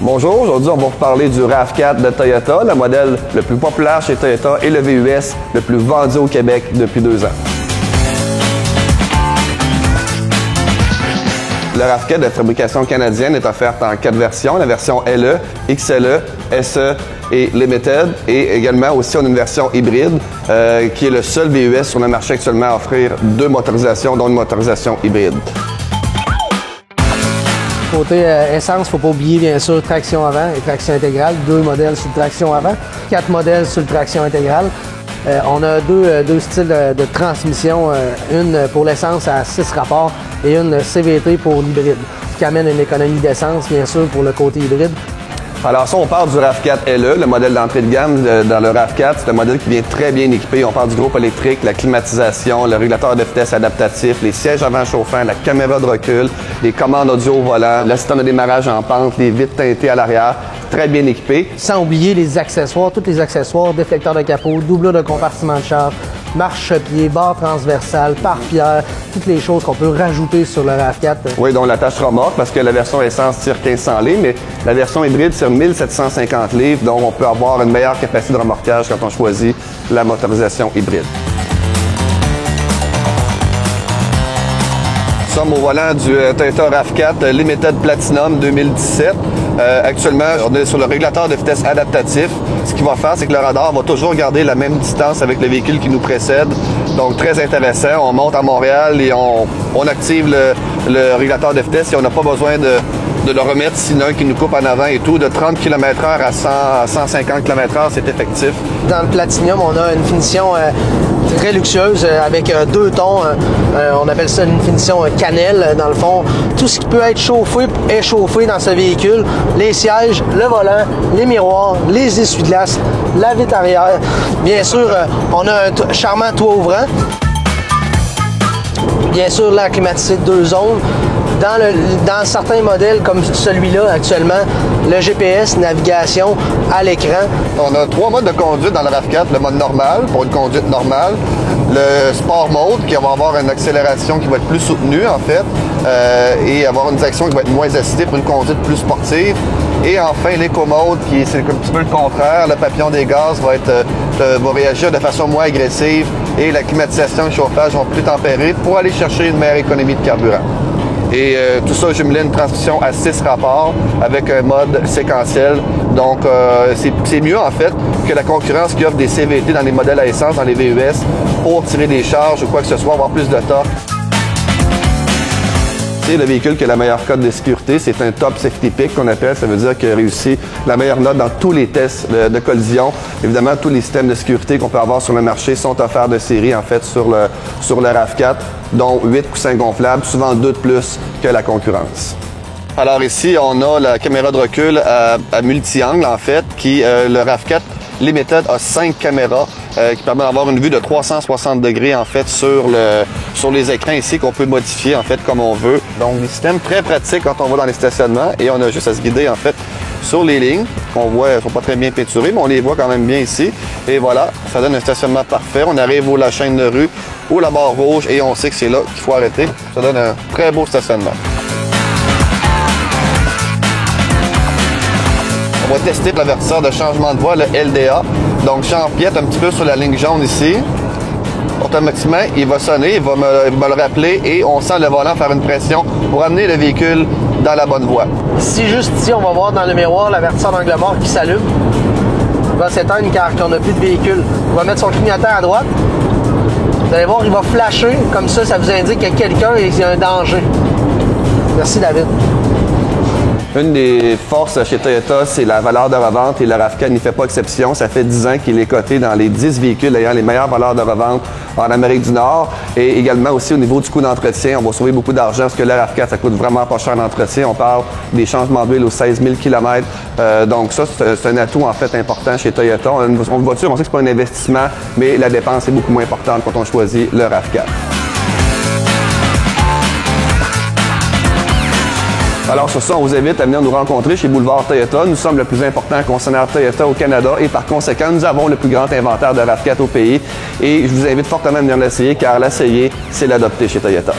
Bonjour, aujourd'hui on va vous parler du RAV4 de Toyota, le modèle le plus populaire chez Toyota et le VUS le plus vendu au Québec depuis 2 ans. Le RAV4 de fabrication canadienne est offert en 4 versions, la version LE, XLE, SE et Limited, et également aussi on a une version hybride qui est le seul VUS sur le marché actuellement à offrir 2 motorisations, dont une motorisation hybride. Côté essence, il ne faut pas oublier bien sûr traction avant et traction intégrale. 2 modèles sur traction avant, 4 modèles sur traction intégrale. On a deux styles de transmission, une pour l'essence à 6 rapports et une CVT pour l'hybride, ce qui amène une économie d'essence bien sûr pour le côté hybride. Alors ça, on parle du RAV4 LE, le modèle d'entrée de gamme dans le RAV4. C'est un modèle qui vient très bien équipé. On parle du groupe électrique, la climatisation, le régulateur de vitesse adaptatif, les sièges avant chauffants, la caméra de recul, les commandes audio au volant, l'assistant de démarrage en pente, les vitres teintées à l'arrière. Très bien équipé. Sans oublier les accessoires, tous les accessoires, déflecteur de capot, doubleur de compartiment de charge, marche-pied, barre transversale, pare-pierre, toutes les choses qu'on peut rajouter sur le RAV4. Oui, donc l'attache remorque, parce que la version essence tire 1500 livres, mais la version hybride tire 1750 livres, donc on peut avoir une meilleure capacité de remorquage quand on choisit la motorisation hybride. Nous sommes au volant du Toyota RAV4 Limited Platinum 2017. Actuellement, on est sur le régulateur de vitesse adaptatif. Ce qu'il va faire, c'est que le radar va toujours garder la même distance avec le véhicule qui nous précède. Donc, très intéressant. On monte à Montréal et on active le régulateur de vitesse et on n'a pas besoin de le remettre sinon qui nous coupe en avant et tout. De 30 km/h à 150 km/h, c'est effectif. Dans le Platinum, on a une finition très luxueuse avec 2 tons. On appelle ça une finition cannelle dans le fond. Tout ce qui peut être chauffé est chauffé dans ce véhicule. Les sièges, le volant, les miroirs, les essuie-glaces, la vitre arrière. Bien sûr, on a un charmant toit ouvrant. Bien sûr, l'air climatisé de 2 zones. Dans certains modèles comme celui-là actuellement, le GPS, navigation à l'écran. On a 3 modes de conduite dans le RAV4. Le mode normal pour une conduite normale, le sport mode qui va avoir une accélération qui va être plus soutenue en fait et avoir une direction qui va être moins assistée pour une conduite plus sportive. Et enfin l'éco mode qui c'est un petit peu le contraire. Le papillon des gaz va réagir de façon moins agressive et la climatisation et le chauffage vont plus tempérer pour aller chercher une meilleure économie de carburant. Et tout ça jumelé une transmission à 6 rapports avec un mode séquentiel. Donc, c'est mieux en fait que la concurrence qui offre des CVT dans les modèles à essence, dans les VUS, pour tirer des charges ou quoi que ce soit, avoir plus de torque. C'est le véhicule qui a la meilleure cote de sécurité. C'est un top safety pick qu'on appelle. Ça veut dire qu'il a réussi la meilleure note dans tous les tests de collision. Évidemment, tous les systèmes de sécurité qu'on peut avoir sur le marché sont offerts de série en fait sur le RAV4, dont 8 coussins gonflables, souvent 2 de plus que la concurrence. Alors ici, on a la caméra de recul à multi-angle en fait, qui le RAV4 Limited a 5 caméras qui permettent d'avoir une vue de 360 degrés en fait sur les écrans ici qu'on peut modifier en fait comme on veut. Donc des systèmes très pratiques quand on va dans les stationnements et on a juste à se guider en fait sur les lignes qu'on voit, elles sont pas très bien peinturées, mais on les voit quand même bien ici. Et voilà, ça donne un stationnement parfait. On arrive la chaîne de rue ou la barre rouge et on sait que c'est là qu'il faut arrêter. Ça donne un très beau stationnement. On va tester l'avertisseur de changement de voie, le LDA. Donc, je empiète un petit peu sur la ligne jaune ici. Automatiquement, il va sonner, il va me le rappeler et on sent le volant faire une pression pour amener le véhicule dans la bonne voie. Ici, juste ici, on va voir dans le miroir l'avertisseur d'angle mort qui s'allume. Il va s'éteindre car on n'a plus de véhicule. On va mettre son clignotant à droite. Vous allez voir, il va flasher. Comme ça, ça vous indique qu'il y a quelqu'un et qu'il y a un danger. Merci, David. Une des forces chez Toyota, c'est la valeur de revente et le RAV4 n'y fait pas exception. Ça fait 10 ans qu'il est coté dans les 10 véhicules ayant les meilleures valeurs de revente en Amérique du Nord et également aussi au niveau du coût d'entretien. On va sauver beaucoup d'argent parce que le RAV4, ça coûte vraiment pas cher d'entretien. On parle des changements d'huile aux 16 000 km. Donc ça, c'est un atout en fait important chez Toyota. On a une voiture, on sait que c'est pas un investissement, mais la dépense est beaucoup moins importante quand on choisit le RAV4. Alors sur ça, on vous invite à venir nous rencontrer chez Boulevard Toyota. Nous sommes le plus important concessionnaire Toyota au Canada et par conséquent, nous avons le plus grand inventaire de RAV4 au pays. Et je vous invite fortement à venir l'essayer car l'essayer, c'est l'adopter chez Toyota.